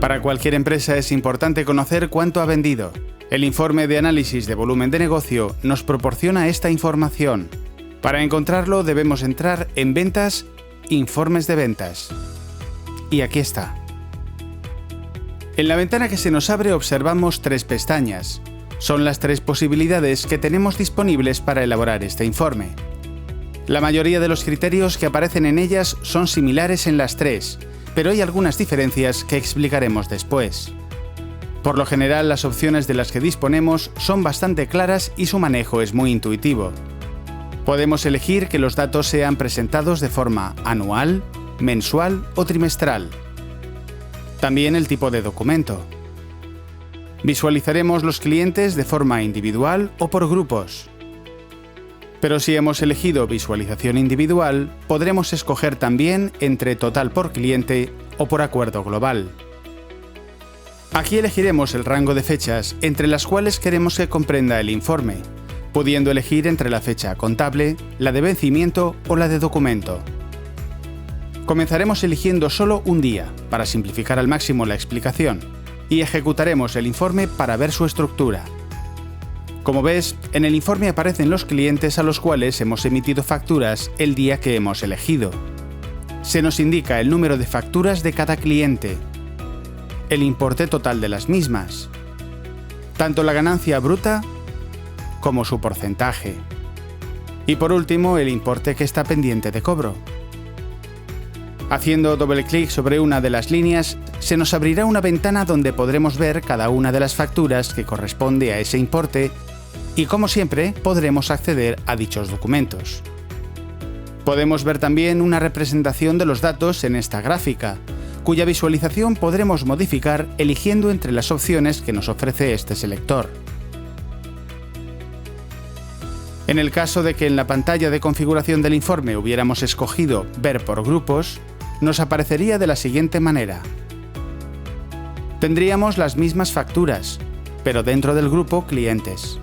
Para cualquier empresa es importante conocer cuánto ha vendido. El informe de análisis de volumen de negocio nos proporciona esta información. Para encontrarlo debemos entrar en Ventas, Informes de ventas. Y aquí está. En la ventana que se nos abre observamos 3 pestañas. Son las 3 posibilidades que tenemos disponibles para elaborar este informe. La mayoría de los criterios que aparecen en ellas son similares en las 3, pero hay algunas diferencias que explicaremos después. Por lo general, las opciones de las que disponemos son bastante claras y su manejo es muy intuitivo. Podemos elegir que los datos sean presentados de forma anual, mensual o trimestral. También el tipo de documento. Visualizaremos los clientes de forma individual o por grupos. Pero si hemos elegido visualización individual, podremos escoger también entre total por cliente o por acuerdo global. Aquí elegiremos el rango de fechas entre las cuales queremos que comprenda el informe, pudiendo elegir entre la fecha contable, la de vencimiento o la de documento. Comenzaremos eligiendo solo un día, para simplificar al máximo la explicación, y ejecutaremos el informe para ver su estructura. Como ves, en el informe aparecen los clientes a los cuales hemos emitido facturas el día que hemos elegido. Se nos indica el número de facturas de cada cliente, el importe total de las mismas, tanto la ganancia bruta como su porcentaje. Y por último, el importe que está pendiente de cobro. Haciendo doble clic sobre una de las líneas, se nos abrirá una ventana donde podremos ver cada una de las facturas que corresponde a ese importe y, como siempre, podremos acceder a dichos documentos. Podemos ver también una representación de los datos en esta gráfica, cuya visualización podremos modificar eligiendo entre las opciones que nos ofrece este selector. En el caso de que en la pantalla de configuración del informe hubiéramos escogido Ver por grupos, nos aparecería de la siguiente manera. Tendríamos las mismas facturas, pero dentro del grupo Clientes.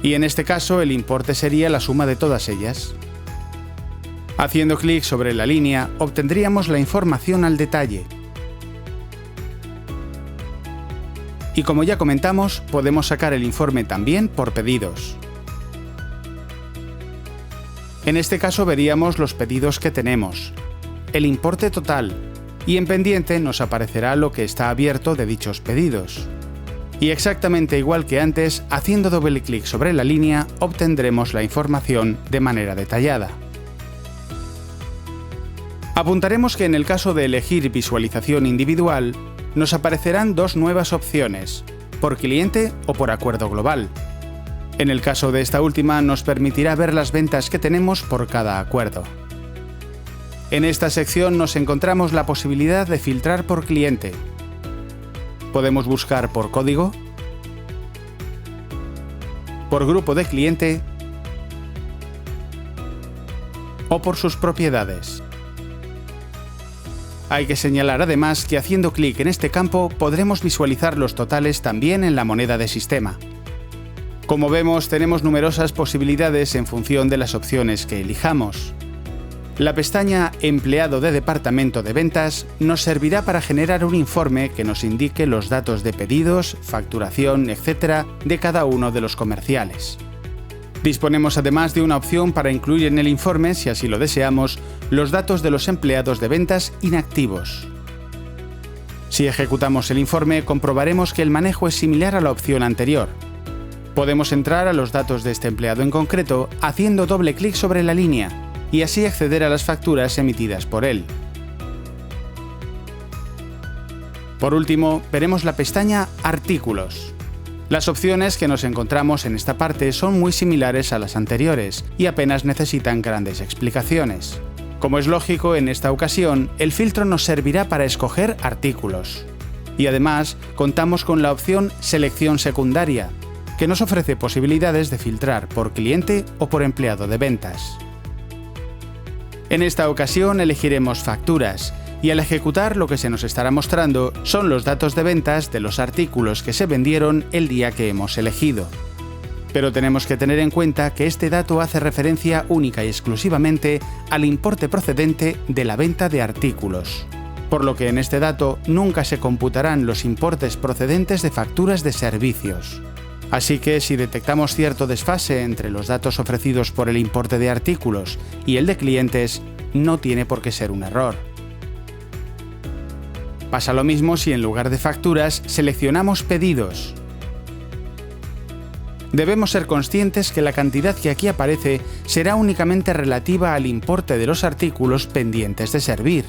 Y en este caso el importe sería la suma de todas ellas. Haciendo clic sobre la línea, obtendríamos la información al detalle. Y como ya comentamos, podemos sacar el informe también por pedidos. En este caso veríamos los pedidos que tenemos, el importe total, y en pendiente nos aparecerá lo que está abierto de dichos pedidos. Y exactamente igual que antes, haciendo doble clic sobre la línea, obtendremos la información de manera detallada. Apuntaremos que en el caso de elegir visualización individual, nos aparecerán 2 nuevas opciones, por cliente o por acuerdo global. En el caso de esta última, nos permitirá ver las ventas que tenemos por cada acuerdo. En esta sección nos encontramos la posibilidad de filtrar por cliente. Podemos buscar por código, por grupo de cliente o por sus propiedades. Hay que señalar además que haciendo clic en este campo podremos visualizar los totales también en la moneda de sistema. Como vemos, tenemos numerosas posibilidades en función de las opciones que elijamos. La pestaña Empleado de Departamento de Ventas nos servirá para generar un informe que nos indique los datos de pedidos, facturación, etc. de cada uno de los comerciales. Disponemos además de una opción para incluir en el informe, si así lo deseamos, los datos de los empleados de ventas inactivos. Si ejecutamos el informe, comprobaremos que el manejo es similar a la opción anterior. Podemos entrar a los datos de este empleado en concreto haciendo doble clic sobre la línea y así acceder a las facturas emitidas por él. Por último, veremos la pestaña Artículos. Las opciones que nos encontramos en esta parte son muy similares a las anteriores y apenas necesitan grandes explicaciones. Como es lógico, en esta ocasión, el filtro nos servirá para escoger artículos. Y además, contamos con la opción Selección secundaria, que nos ofrece posibilidades de filtrar por cliente o por empleado de ventas. En esta ocasión elegiremos facturas y al ejecutar lo que se nos estará mostrando son los datos de ventas de los artículos que se vendieron el día que hemos elegido. Pero tenemos que tener en cuenta que este dato hace referencia única y exclusivamente al importe procedente de la venta de artículos. por lo que en este dato nunca se computarán los importes procedentes de facturas de servicios. Así que si detectamos cierto desfase entre los datos ofrecidos por el importe de artículos y el de clientes, no tiene por qué ser un error. Pasa lo mismo si en lugar de facturas seleccionamos pedidos. Debemos ser conscientes que la cantidad que aquí aparece será únicamente relativa al importe de los artículos pendientes de servir.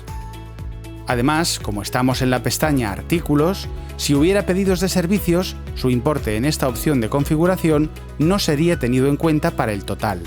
Además, como estamos en la pestaña Artículos, si hubiera pedidos de servicios, su importe en esta opción de configuración no sería tenido en cuenta para el total.